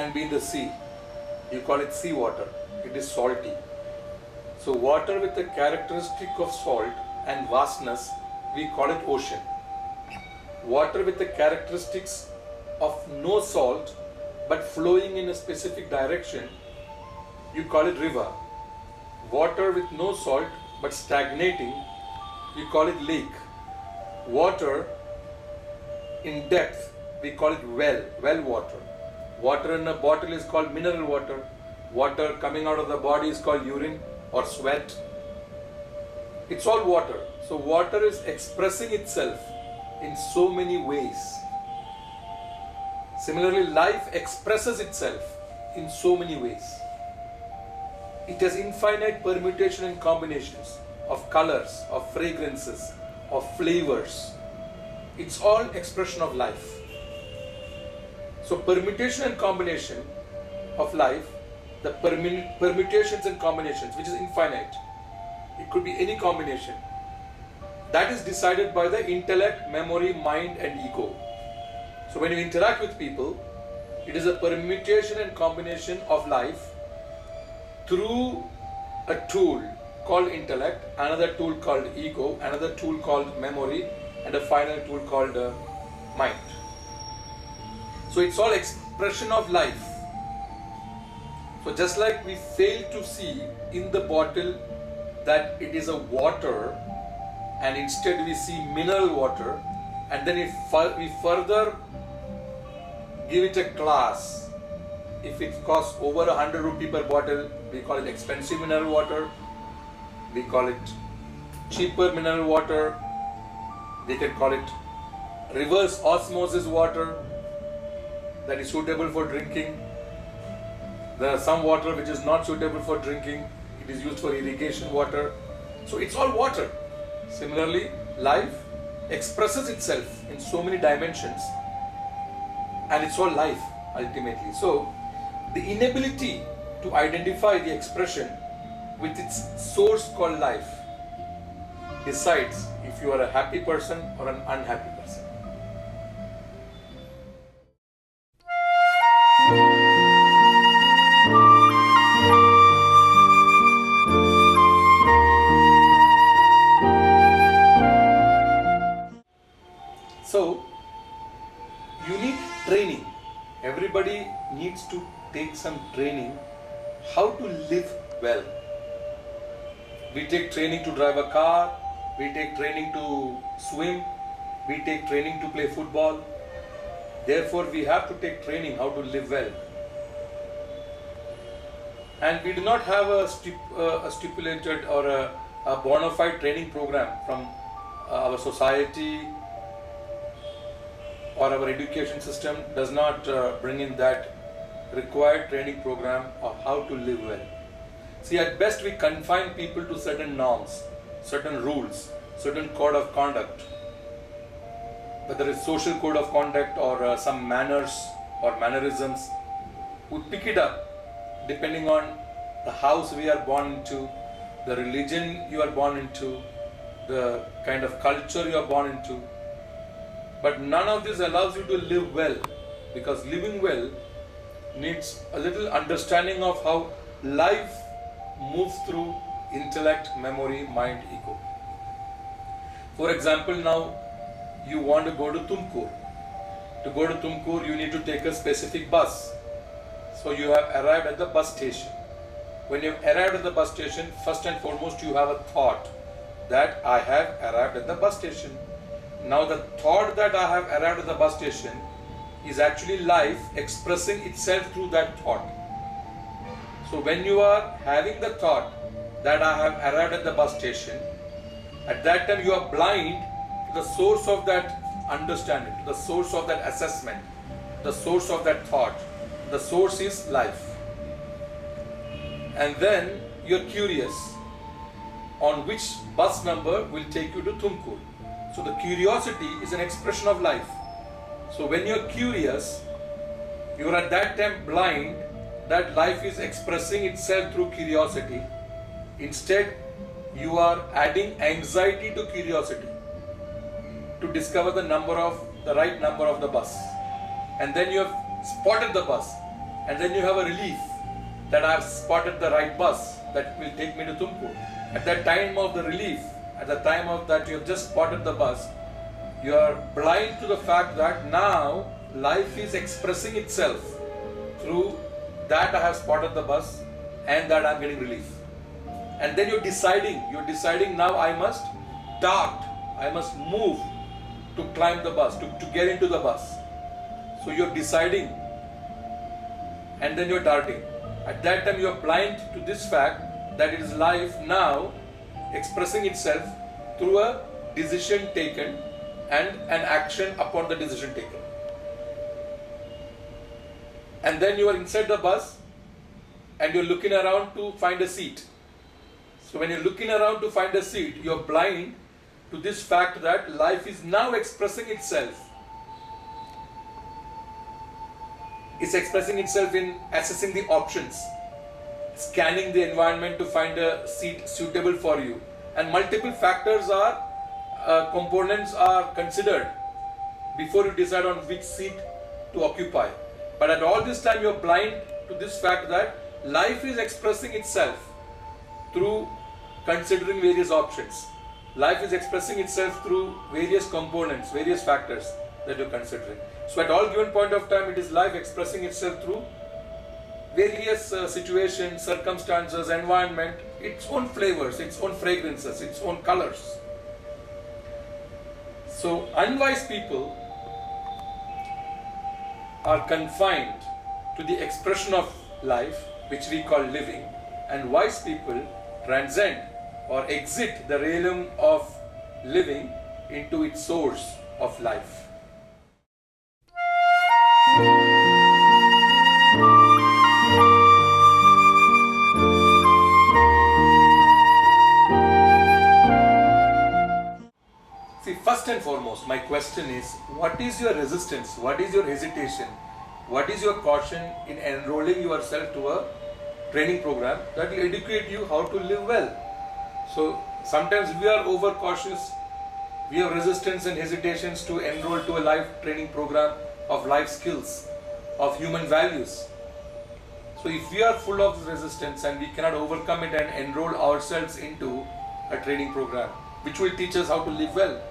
can be in the sea. You call it sea water. It is salty. So water with a characteristic of salt and vastness, we call it ocean. Water with the characteristics of no salt but flowing in a specific direction, you call it river. Water with no salt but stagnating, you call it lake. Water in depth, we call it well water. Water in a bottle is called mineral water. Water coming out of the body is called urine or sweat. It's all water. So water is expressing itself in so many ways. Similarly, life expresses itself in so many ways. It has infinite permutation and combinations of colors, of fragrances, of flavors. It's all expression of life. So permutation and combination of life, the permutations and combinations, which is infinite, it could be any combination, that is decided by the intellect, memory, mind and ego. So when you interact with people, it is a permutation and combination of life through a tool called intellect, another tool called ego, another tool called memory, and a final tool called mind. So it's all expression of life. So just like we fail to see in the bottle that it is a water, and instead we see mineral water, and then we further give it a class. If it costs over 100 rupee per bottle, we call it expensive mineral water. We call it cheaper mineral water. We can call it reverse osmosis water, that is suitable for drinking. There are some water which is not suitable for drinking. It is used for irrigation water. So it's all water. Similarly, life expresses itself in so many dimensions, and it's all life ultimately. So the inability to identify the expression with its source called life decides if you are a happy person or an unhappy person. So you need training. Everybody needs to take some training how to live well. We take training to drive a car, we take training to swim, we take training to play football. Therefore, we have to take training how to live well. And we do not have a stipulated or a bona fide training program from our society, or our education system does not bring in that required training program of how to live well. See, at best we confine people to certain norms, certain rules, certain code of conduct, whether it's social code of conduct or some manners or mannerisms. We pick it up depending on the house we are born into, the religion you are born into, the kind of culture you are born into. But none of this allows you to live well, because living well needs a little understanding of how life moves through intellect, memory, mind, ego. For example, now you want to go to Tumkur. To go to Tumkur, you need to take a specific bus. So you have arrived at the bus station. When you have arrived at the bus station, first and foremost you have a thought that I have arrived at the bus station. Now the thought that I have arrived at the bus station is actually life expressing itself through that thought. So when you are having the thought that I have arrived at the bus station, at that time you are blind to the source of that understanding, to the source of that assessment, the source of that thought. The source is life. And then you are curious on which bus number will take you to Tumkur. So the curiosity is an expression of life. So when you are curious, you are at that time blind that life is expressing itself through curiosity. Instead, you are adding anxiety to curiosity to discover the right number of the bus. And then you have spotted the bus, and then you have a relief that I have spotted the right bus that will take me to Tumkur. At that time of the relief, at the time of that you have just spotted the bus, you are blind to the fact that now life is expressing itself through that I have spotted the bus and that I am getting relief. And then you're deciding now I must dart, I must move to climb the bus, to get into the bus. So you're deciding and then you're darting. At that time you're blind to this fact that it is life now expressing itself through a decision taken and an action upon the decision taken. And then you are inside the bus and you're looking around to find a seat. So when you're looking around to find a seat, you're blind to this fact that life is now expressing itself. It's expressing itself in assessing the options, scanning the environment to find a seat suitable for you. And multiple factors are, components are considered before you decide on which seat to occupy. But at all this time you're blind to this fact that life is expressing itself through considering various options. Life is expressing itself through various components, various factors that you're considering. So at all given point of time, it is life expressing itself through various situations, circumstances, environment, its own flavors, its own fragrances, its own colors. So unwise people are confined to the expression of life, which we call living, and wise people transcend or exit the realm of living into its source of life. See, first and foremost, my question is, what is your resistance? What is your hesitation? What is your caution in enrolling yourself to a training program that will educate you how to live well? So sometimes we are overcautious, we have resistance and hesitations to enroll to a life training program of life skills, of human values. So if we are full of resistance and we cannot overcome it and enroll ourselves into a training program which will teach us how to live well,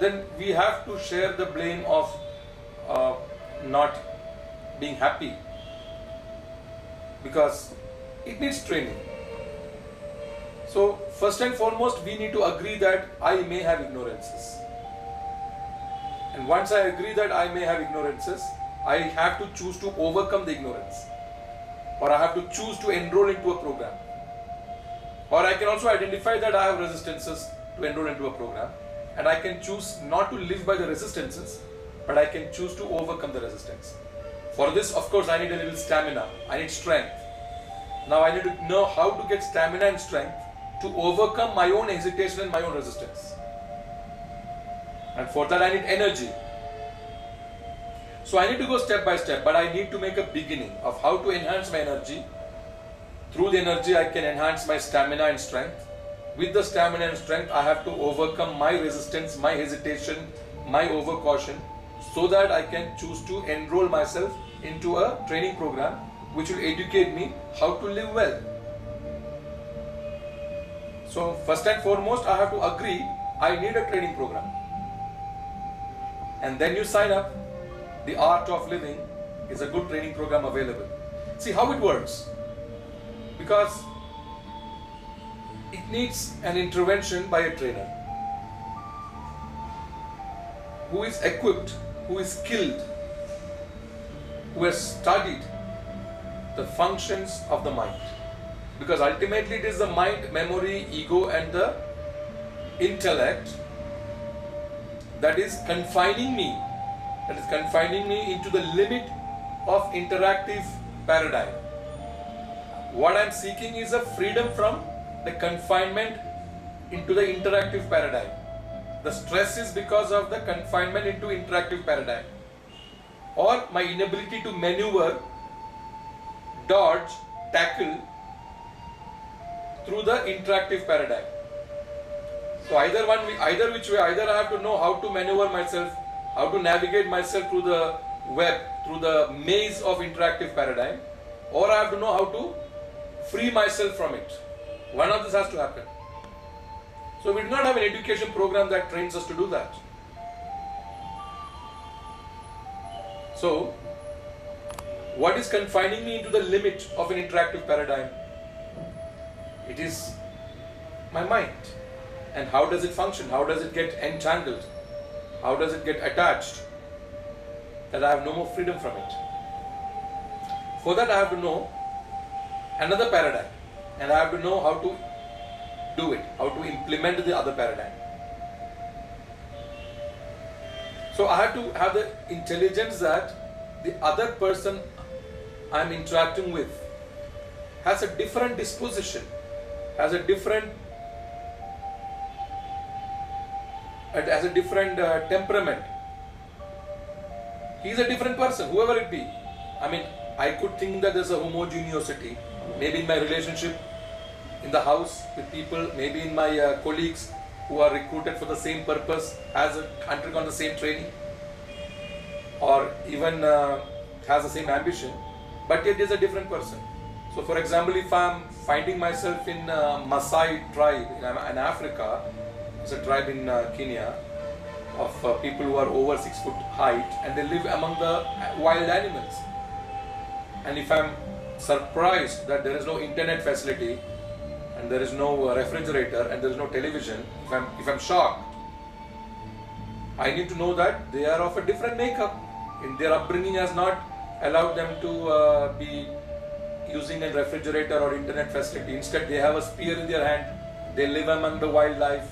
then we have to share the blame of not being happy, because it needs training. So first and foremost, we need to agree that I may have ignorances. And once I agree that I may have ignorances, I have to choose to overcome the ignorance. Or I have to choose to enroll into a program. Or I can also identify that I have resistances to enroll into a program. And I can choose not to live by the resistances, but I can choose to overcome the resistance. For this, of course, I need a little stamina. I need strength. Now I need to know how to get stamina and strength to overcome my own hesitation and my own resistance. And for that I need energy. So I need to go step by step, but I need to make a beginning of how to enhance my energy. Through the energy I can enhance my stamina and strength. With the stamina and strength I have to overcome my resistance, my hesitation, my overcaution, so that I can choose to enroll myself into a training program which will educate me how to live well. So first and foremost, I have to agree I need a training program. And then you sign up. The Art of Living is a good training program available. See how it works. Because it needs an intervention by a trainer who is equipped, who is skilled, who has studied the functions of the mind. Because ultimately it is the mind, memory, ego and the intellect that is confining me into the limit of interactive paradigm. What I am seeking is a freedom from the confinement into the interactive paradigm. The stress is because of the confinement into interactive paradigm, or my inability to maneuver, dodge, tackle through the interactive paradigm. So either which way, either I have to know how to maneuver myself, how to navigate myself through the web, through the maze of interactive paradigm, or I have to know how to free myself from it. One of this has to happen. So we do not have an education program that trains us to do that. So, what is confining me into the limit of an interactive paradigm? It is my mind. And how does it function? How does it get entangled? How does it get attached? That I have no more freedom from it. For that I have to know another paradigm, and I have to know how to do it, how to implement the other paradigm. So I have to have the intelligence that the other person I am interacting with has a different disposition, has a different temperament. He is a different person, whoever it be. I mean, I could think that there's a homogeneity, maybe in my relationship in the house with people, maybe in my colleagues who are recruited for the same purpose, has undergone the same training, or even has the same ambition, but yet is a different person. So for example, if I'm finding myself in Maasai tribe in Africa, it's a tribe in Kenya of people who are over 6 foot height, and they live among the wild animals. And if I'm surprised that there is no internet facility, and there is no refrigerator, and there is no television, if I'm shocked, I need to know that they are of a different makeup. In their upbringing has not allowed them to be using a refrigerator or internet facility. Instead, they have a spear in their hand. They live among the wildlife,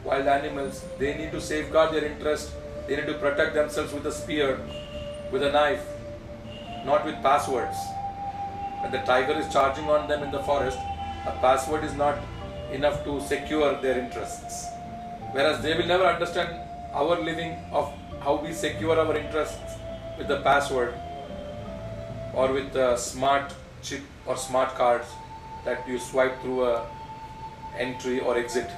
wild animals. They need to safeguard their interest. They need to protect themselves with a spear, with a knife, not with passwords. When the tiger is charging on them in the forest, a password is not enough to secure their interests. Whereas they will never understand our living of how we secure our interests with the password or with a smart chip or smart cards that you swipe through a entry or exit.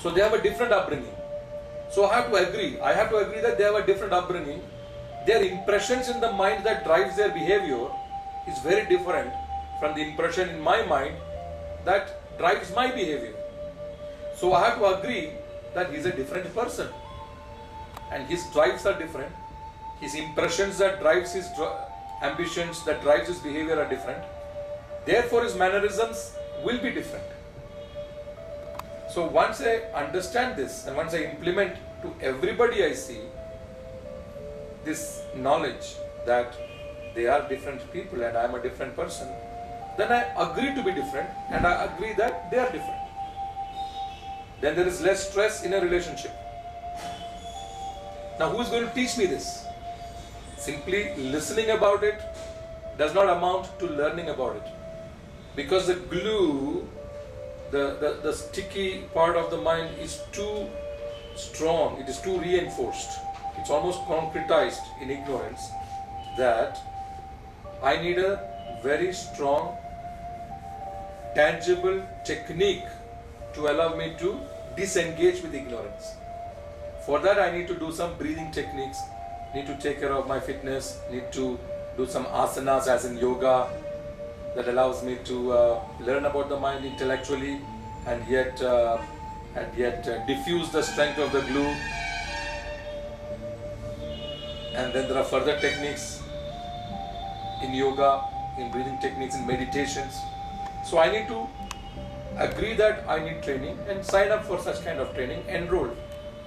So they have a different upbringing. So I have to agree that they have a different upbringing. Their impressions in the mind that drives their behavior is very different from the impression in my mind that drives my behavior. So I have to agree that he is a different person, and his drives are different. His impressions that drives his ambitions that drives his behavior are different. Therefore his mannerisms will be different. So once I understand this, and once I implement to everybody I see this knowledge that they are different people and I am a different person, then I agree to be different, and I agree that they are different. Then there is less stress in a relationship. Now who is going to teach me this? Simply listening about it does not amount to learning about it. Because the glue, the sticky part of the mind is too strong, it is too reinforced, it's almost concretized in ignorance, that I need a very strong, tangible technique to allow me to disengage with ignorance. For that I need to do some breathing techniques, need to take care of my fitness, need to do some asanas as in yoga that allows me to learn about the mind intellectually and yet diffuse the strength of the glue. And then there are further techniques in yoga, in breathing techniques, in meditations. So I need to agree that I need training and sign up for such kind of training, enroll,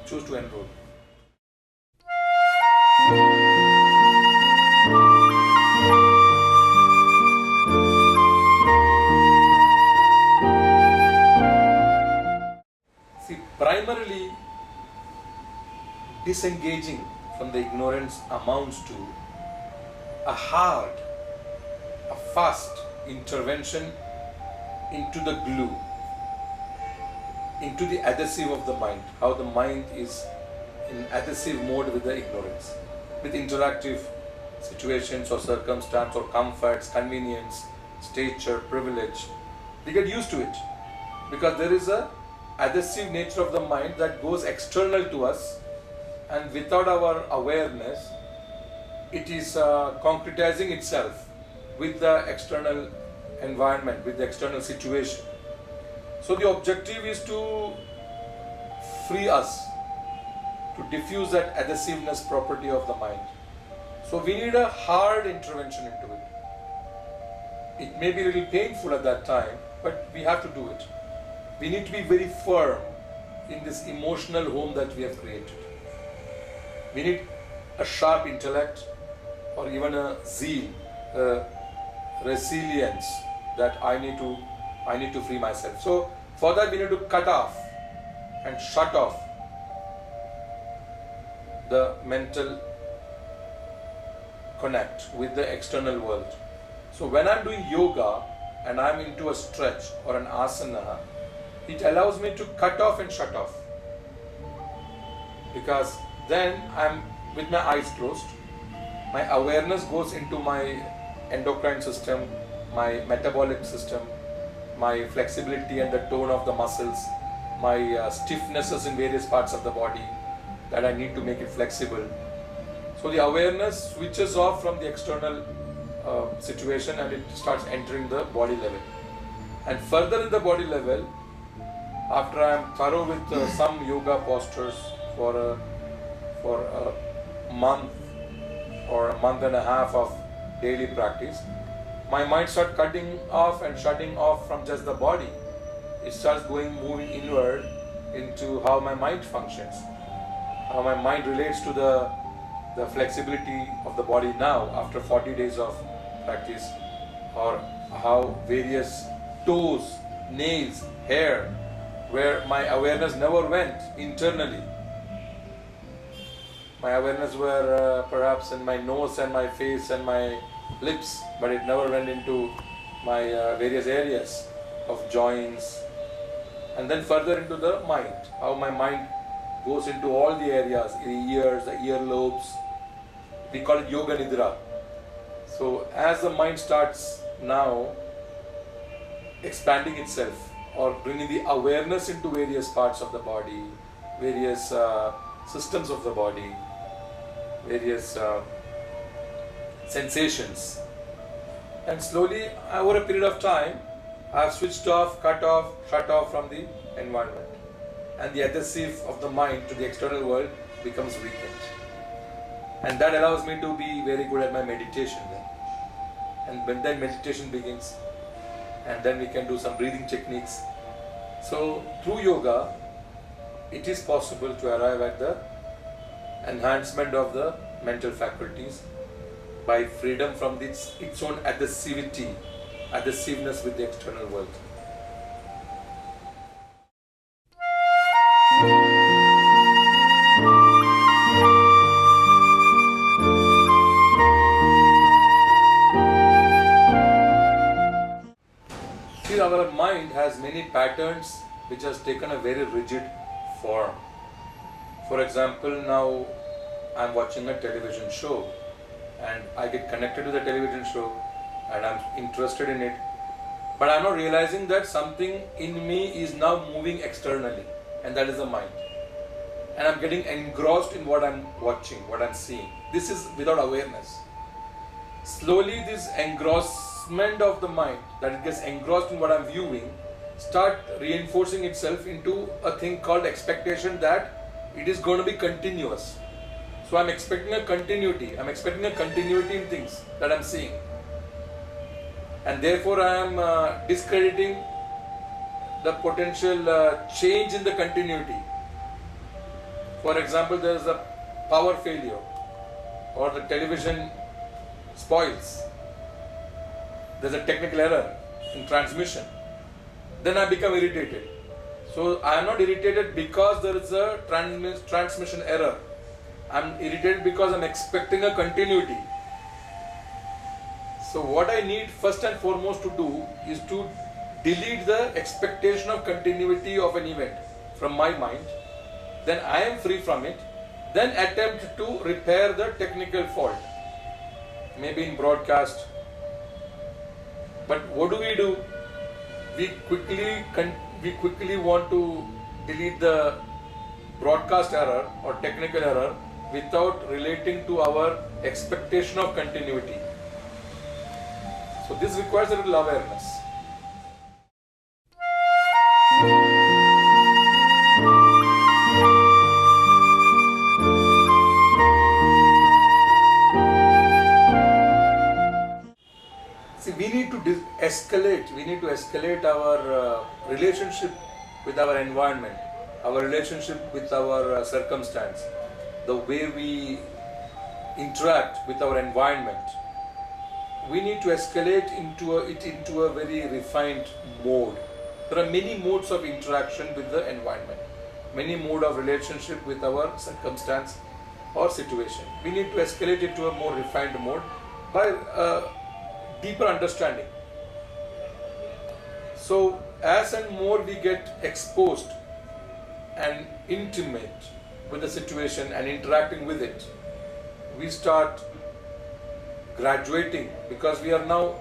choose to enroll. See, primarily disengaging from the ignorance amounts to a hard, a fast intervention into the glue, into the adhesive of the mind, how the mind is in adhesive mode with the ignorance, with interactive situations or circumstance or comforts, convenience, stature, privilege. They get used to it because there is a adhesive nature of the mind that goes external to us, and without our awareness it is concretizing itself with the external environment, with the external situation. So the objective is to free us, to diffuse that adhesiveness property of the mind. So we need a hard intervention into it. It may be a little painful at that time, but we have to do it. We need to be very firm in this emotional home that we have created. We need a sharp intellect, or even a zeal, a resilience that I need to free myself. So for that we need to cut off and shut off the mental connect with the external world. So when I'm doing yoga and I'm into a stretch or an asana, it allows me to cut off and shut off, because then I'm with my eyes closed, my awareness goes into my endocrine system, my metabolic system, my flexibility and the tone of the muscles, my stiffnesses in various parts of the body that I need to make it flexible. So the awareness switches off from the external situation and it starts entering the body level. And further in the body level, after I am thorough with some yoga postures for a month or a month and a half of daily practice, my mind starts cutting off and shutting off from just the body. It starts moving inward into how my mind functions, how my mind relates to the flexibility of the body now after 40 days of practice, or how various toes, nails, hair, where my awareness never went internally. My awareness were perhaps in my nose and my face and my lips, but it never went into my various areas of joints. And then further into the mind, how my mind goes into all the areas, the ears, the earlobes. We call it yoga nidra. So as the mind starts now expanding itself, or bringing the awareness into various parts of the body, various systems of the body, various sensations, and slowly over a period of time I have switched off, cut off, shut off from the environment, and the adhesive of the mind to the external world becomes weakened, and that allows me to be very good at my meditation then. And when then meditation begins, and then we can do some breathing techniques. So through yoga it is possible to arrive at the enhancement of the mental faculties by freedom from its own adhesiveness with the external world. See, our mind has many patterns which has taken a very rigid form. For example, now I am watching a television show and I get connected to the television show and I am interested in it, but I am not realizing that something in me is now moving externally, and that is the mind. And I am getting engrossed in what I am watching, what I am seeing. This is without awareness. Slowly this engrossment of the mind, that it gets engrossed in what I am viewing, start reinforcing itself into a thing called expectation that it is going to be continuous. So I am expecting a continuity. I am expecting a continuity in things that I am seeing, and therefore I am discrediting the potential change in the continuity. For example, there is a power failure, or the television spoils. There is a technical error in transmission. Then I become irritated. So I am not irritated because there is a transmission error. I am irritated because I am expecting a continuity. So what I need first and foremost to do is to delete the expectation of continuity of an event from my mind. Then I am free from it. Then attempt to repair the technical fault, maybe in broadcast. But what do? We quickly want to delete the broadcast error or technical error without relating to our expectation of continuity. So this requires a little awareness. See, we need to escalate our relationship with our environment, our relationship with our circumstance, the way we interact with our environment. We need to escalate it into a very refined mode. There are many modes of interaction with the environment, many modes of relationship with our circumstance or situation. We need to escalate it to a more refined mode by deeper understanding. So as and more we get exposed and intimate with the situation and interacting with it, we start graduating, because we are now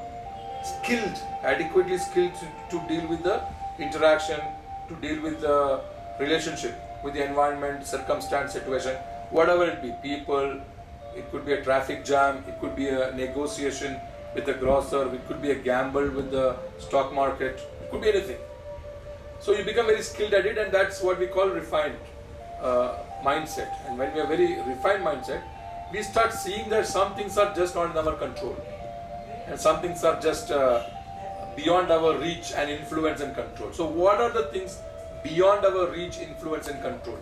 adequately skilled to deal with the interaction, to deal with the relationship with the environment, circumstance, situation, whatever it be, people, it could be a traffic jam, it could be a negotiation with a grocer, it could be a gamble with the stock market, it could be anything. So you become very skilled at it, and that's what we call refined mindset. And when we have very refined mindset, we start seeing that some things are just not in our control, and some things are just beyond our reach and influence and control. So what are the things beyond our reach, influence and control?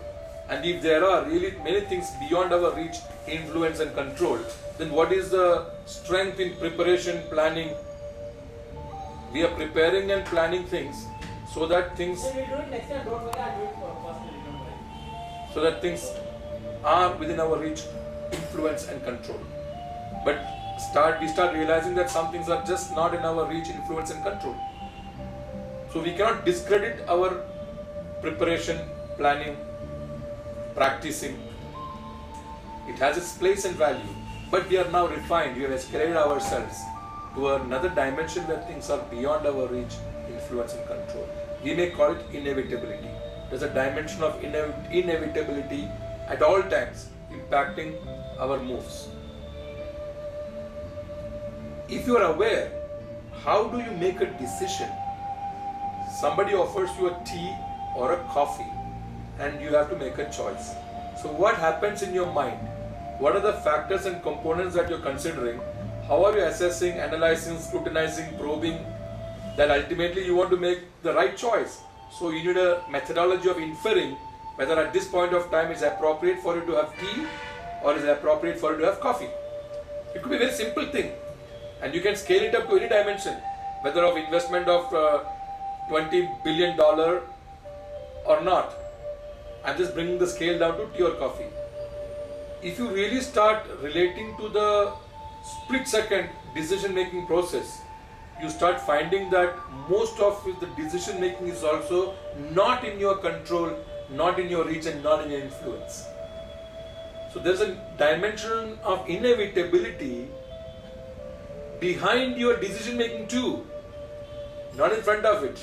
And if there are really many things beyond our reach, influence and control, then what is the strength in preparation, planning? We are preparing and planning things so that things are within our reach, influence and control. But we start realizing that some things are just not in our reach, influence and control. So we cannot discredit our preparation, planning, practicing. It has its place and value, but we are now refined. We have escalated ourselves to another dimension where things are beyond our reach, influence and control. We may call it inevitability. There's a dimension of inevitability at all times impacting our moves. If you are aware, how do you make a decision? Somebody offers you a tea or a coffee and you have to make a choice. So what happens in your mind? What are the factors and components that you're considering? How are you assessing, analyzing, scrutinizing, probing, that ultimately you want to make the right choice? So you need a methodology of inferring whether at this point of time it's appropriate for you to have tea or is it appropriate for you to have coffee. It could be a very simple thing, and you can scale it up to any dimension, whether of investment of $20 billion or not. I'm just bringing the scale down to tea or coffee. If you really start relating to the split-second decision-making process, you start finding that most of the decision-making is also not in your control, not in your reach and not in your influence. So there's a dimension of inevitability behind your decision-making too, not in front of it.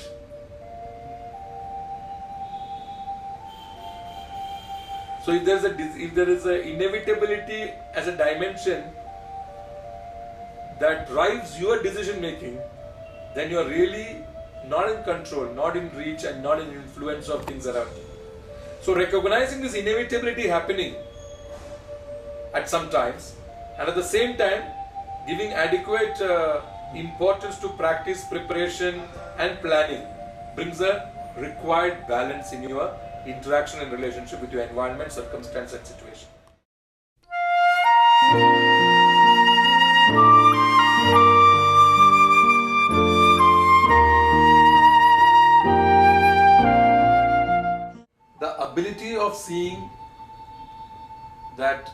So if there is a inevitability as a dimension that drives your decision making, then you are really not in control, not in reach and not in influence of things around you. So recognizing this inevitability happening at some times, and at the same time giving adequate importance to practice, preparation and planning brings a required balance in your interaction and relationship with your environment, circumstance and situation. The ability of seeing that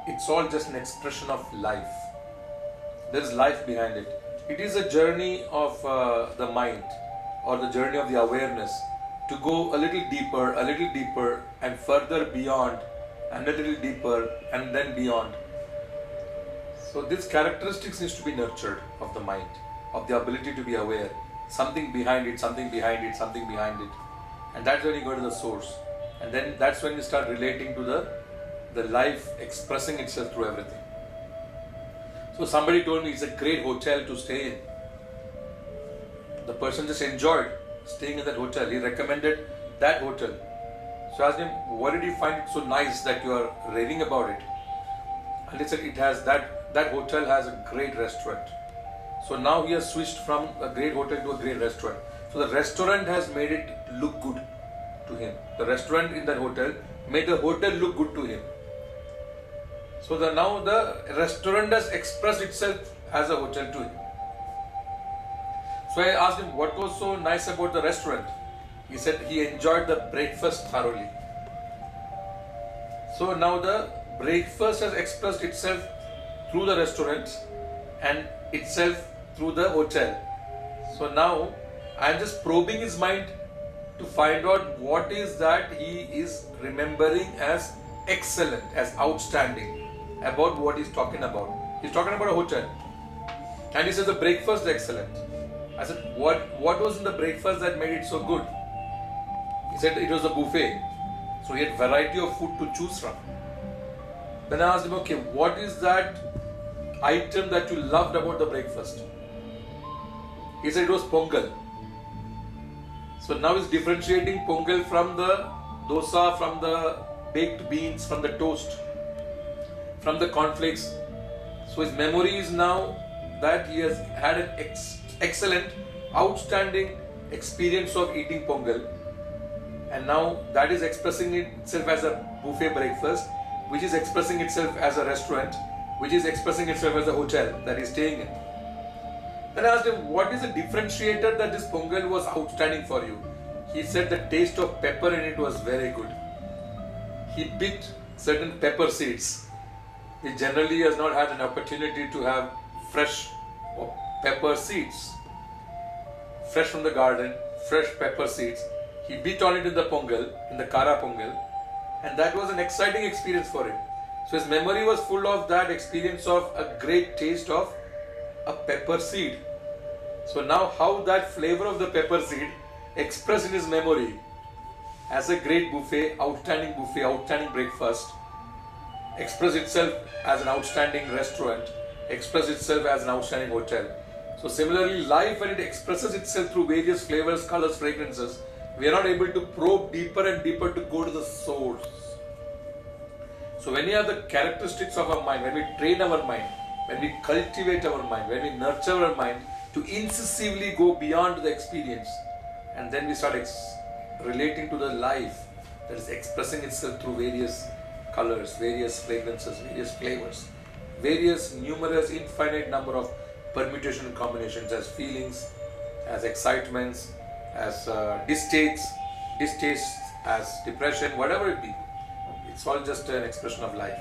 it's all just an expression of life. There is life behind it. It is a journey of the mind, or the journey of the awareness, to go a little deeper and further beyond, and a little deeper and then beyond. So these characteristics needs to be nurtured of the mind, of the ability to be aware. Something behind it, something behind it, something behind it. And that's when you go to the source. And then that's when you start relating to the life expressing itself through everything. So somebody told me it's a great hotel to stay in. The person just enjoyed staying in that hotel. He recommended that hotel. So I asked him, what did you find it so nice that you are raving about it? And he said it has that hotel has a great restaurant. So now he has switched from a great hotel to a great restaurant. So the restaurant has made it look good to him. The restaurant in that hotel made the hotel look good to him. So now the restaurant has expressed itself as a hotel to him. So I asked him what was so nice about the restaurant. He said he enjoyed the breakfast thoroughly. So now the breakfast has expressed itself through the restaurant and itself through the hotel. So now I am just probing his mind to find out what is that he is remembering as excellent, as outstanding about what he's talking about. He's talking about a hotel. And he says the breakfast is excellent. I said, what was in the breakfast that made it so good? He said it was a buffet. So he had variety of food to choose from. Then I asked him, okay, what is that item that you loved about the breakfast? He said it was pongal. So now he's differentiating pongal from the dosa, from the baked beans, from the toast, from the cornflakes. So his memory is now that he has had an excellent, outstanding experience of eating pongal, and now that is expressing itself as a buffet breakfast, which is expressing itself as a restaurant, which is expressing itself as a hotel that he's staying in. Then I asked him, what is the differentiator that this pongal was outstanding for you? He said the taste of pepper in it was very good. He picked certain pepper seeds. He generally has not had an opportunity to have fresh pepper seeds, fresh from the garden, fresh pepper seeds. He bit on it in the pongal, in the kara pongal, and that was an exciting experience for him. So his memory was full of that experience of a great taste of a pepper seed. So now how that flavor of the pepper seed expressed in his memory as a great buffet, outstanding breakfast, express itself as an outstanding restaurant, express itself as an outstanding hotel. So similarly, life, when it expresses itself through various flavors, colors, fragrances, we are not able to probe deeper and deeper to go to the source. So when we have the characteristics of our mind, when we train our mind, when we cultivate our mind, when we nurture our mind to incisively go beyond the experience, and then we start relating to the life that is expressing itself through various colors, various fragrances, various flavors, various numerous infinite number of permutation combinations as feelings, as excitements, as distastes, as depression, whatever it be. It's all just an expression of life.